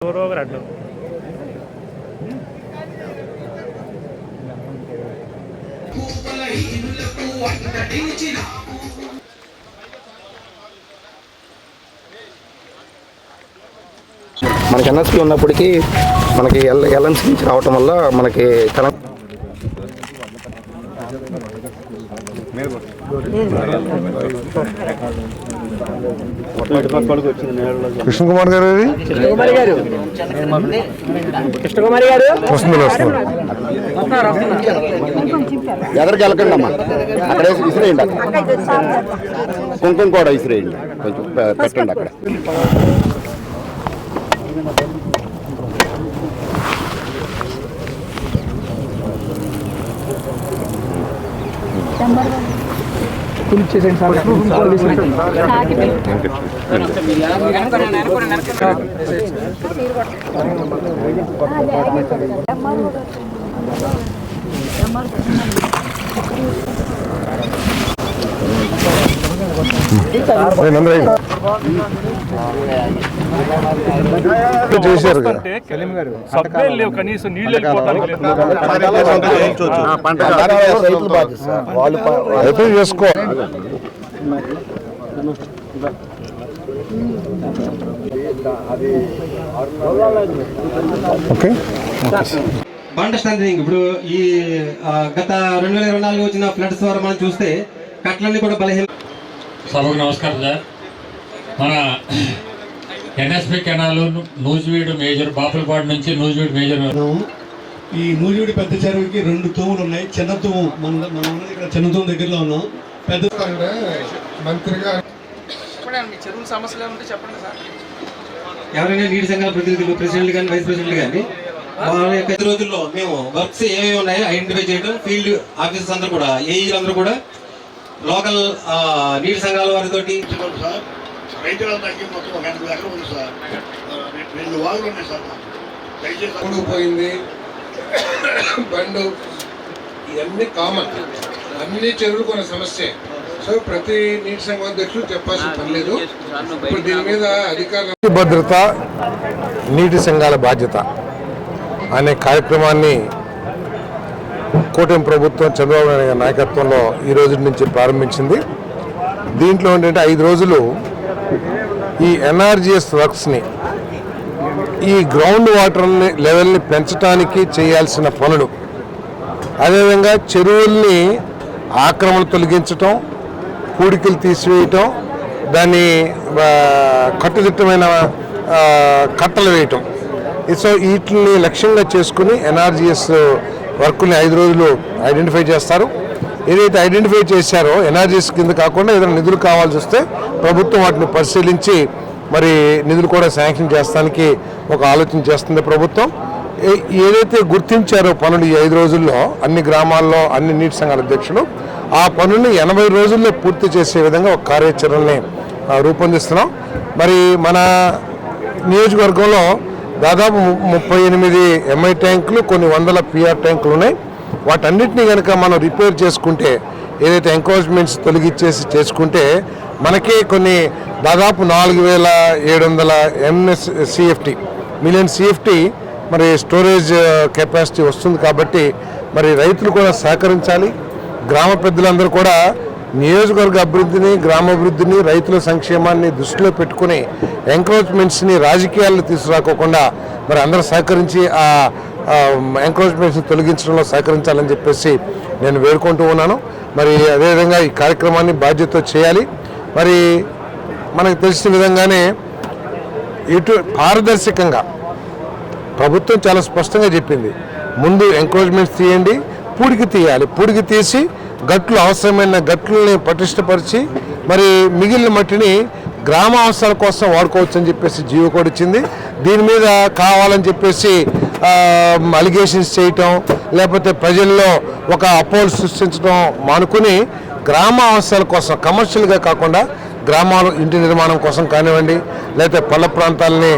మనకి ఎన్ఎస్పీ ఉన్నప్పటికీ మనకి ఎల్ఎన్సీ నుంచి రావటం వల్ల మనకి కృష్ణకుమార్ గారు ఎదరికి వెళ్ళకండి అమ్మా, అక్కడ విసిరేయండి, కుంకుమ కూడా విసిరేయండి, కొంచెం పెట్టండి అక్కడ. చేశారు కనీసం నీళ్ళు చేసుకో. ఓకే, బండ స్ట్రెంథనింగ్ ఇప్పుడు ఈ గత 2024 వచ్చిన ఫ్లడ్స్ ద్వారా మనం చూస్తే కట్లన్నీ కూడా బలహీన. సభకు నమస్కారం సార్. మన NSP canal Nuzvid major, Bapulapadu నుంచి నూజివీడు మేజర్. ఈ నూజివీడు పెద్ద చెరువుకి 2 తూములు ఉన్నాయి. చిన్న తూము మనం ఇక్కడ చిన్న తూము దగ్గరలో ఉన్నాం. పెద్ద మంత్రిగా చెరువుల సమస్యలు ఏమంటే చెప్పండి సార్. ఎవరైనా నీటి సంఘాల ప్రతినిధులు, ప్రెసిడెంట్లు కానీ వైస్ ప్రెసిడెంట్లు కానీ వాళ్ళ యొక్క రోజుల్లో మేము వర్క్స్ ఏమేమి ఉన్నాయో ఐడెంటిఫై చేయడం, ఫీల్డ్ ఆఫీసర్స్ అందరూ కూడా, ఏఈలు అందరూ కూడా లోకల్ నీటి సంఘాల వారితో పోయింది బండు, ఇవన్నీ కామన్, అన్ని చెరువులు కొన్న సమస్య. సో ప్రతి నీటి సంఘం అధ్యక్షులు చెప్పాల్సిన పని లేదు. ఇప్పుడు దీని మీద అధికారుల భద్రత, నీటి సంఘాల బాధ్యత అనే కార్యక్రమాన్ని కూటమి ప్రభుత్వం చంద్రబాబు నాయుడు గారి నాయకత్వంలో ఈ రోజు నుంచి ప్రారంభించింది. దీంట్లో ఏంటంటే 5 రోజులు ఈ ఎన్ఆర్జీఎస్ వర్క్స్ని, ఈ గ్రౌండ్ వాటర్ లెవెల్ని పెంచడానికి చేయాల్సిన పనులు, అదేవిధంగా చెరువుల్ని ఆక్రమణ తొలగించటం, పూడికలు తీసివేయటం, దాన్ని కట్టుదిట్టమైన కట్టలు వేయటం. సో వీటిని లక్ష్యంగా చేసుకుని ఎన్ఆర్జీఎస్ వర్కుల్ని 5 రోజులు ఐడెంటిఫై చేస్తారు. ఏదైతే ఐడెంటిఫై చేశారో ఎన్ఆర్జీఎస్ కింద కాకుండా ఏదైనా నిధులు కావాల్సి వస్తే ప్రభుత్వం వాటిని పరిశీలించి మరి నిధులు కూడా శాంక్షన్ చేస్తానికి ఒక ఆలోచన చేస్తుంది ప్రభుత్వం. ఏదైతే గుర్తించారో పనులు ఈ 5 రోజుల్లో అన్ని గ్రామాల్లో అన్ని నీటి సంఘాల అధ్యక్షులు, ఆ పనుల్ని 80 రోజుల్లో పూర్తి చేసే విధంగా ఒక కార్యాచరణని రూపొందిస్తున్నాం. మరి మన నియోజకవర్గంలో దాదాపు 38 ఎంఐ ట్యాంకులు, కొన్ని వందల పిఆర్ ట్యాంకులు ఉన్నాయి. వాటన్నిటినీ కనుక మనం రిపేర్ చేసుకుంటే, ఏదైతే ఎంక్రోచ్మెంట్స్ తొలగించేసి చేసుకుంటే మనకే కొన్ని దాదాపు 4700 MSCFT మిలియన్ CFT మరి స్టోరేజ్ కెపాసిటీ వస్తుంది. కాబట్టి మరి రైతులు కూడా సహకరించాలి. గ్రామ పెద్దలందరూ కూడా నియోజకవర్గ అభివృద్ధిని, గ్రామాభివృద్ధిని, రైతుల సంక్షేమాన్ని దృష్టిలో పెట్టుకుని ఎంక్రోచ్మెంట్స్ని రాజకీయాల్లో తీసుకురాకోకుండా మరి అందరూ సహకరించి ఆ ఎంక్రోచ్మెంట్స్ని తొలగించడంలో సహకరించాలని చెప్పేసి నేను వేడుకుంటూ ఉన్నాను. మరి అదేవిధంగా ఈ కార్యక్రమాన్ని బాధ్యతతో చేయాలి. మరి మనకు తెలిసిన విధంగానే పారదర్శకంగా ప్రభుత్వం చాలా స్పష్టంగా చెప్పింది, ముందు ఎంక్రోచ్మెంట్స్ తీయండి, పూడికి తీయాలి, పూడికి తీసి గట్లు, అవసరమైన గట్లని పటిష్టపరిచి మరి మిగిలిన మట్టిని గ్రామ అవసరాల కోసం వాడుకోవచ్చు అని చెప్పేసి జీవో కూడా ఇచ్చింది. దీని మీద కావాలని చెప్పేసి అలిగేషన్స్ చేయటం, లేకపోతే ప్రజల్లో ఒక అపోహలు సృష్టించడం మానుకుని గ్రామ అవసరాల కోసం, కమర్షియల్గా కాకుండా గ్రామాలు ఇంటి నిర్మాణం కోసం కానివ్వండి, లేకపోతే పల్ల ప్రాంతాలని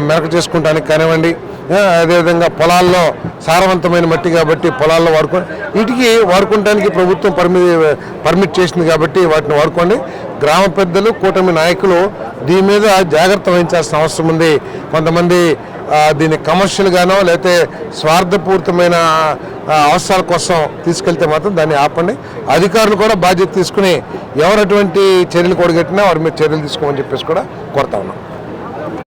మెరక చేసుకోవడానికి కానివ్వండి, అదేవిధంగా పొలాల్లో సారవంతమైన మట్టి కాబట్టి పొలాల్లో వీటికి వాడుకోవడానికి ప్రభుత్వం పర్మిట్ చేసింది కాబట్టి వాటిని వాడుకోండి. గ్రామ పెద్దలు, కూటమి నాయకులు దీని మీద జాగ్రత్త వహించాల్సిన అవసరం ఉంది. కొంతమంది దీన్ని కమర్షియల్గానో లేకపోతే స్వార్థపూరితమైన అవసరాల కోసం తీసుకెళ్తే మాత్రం దాన్ని ఆపండి. అధికారులు కూడా బాధ్యత తీసుకుని ఎవరు అటువంటి చర్యలు కొడగట్టినా వారి మీద చర్యలు తీసుకోమని చెప్పేసి కూడా కోరుతా ఉన్నాం.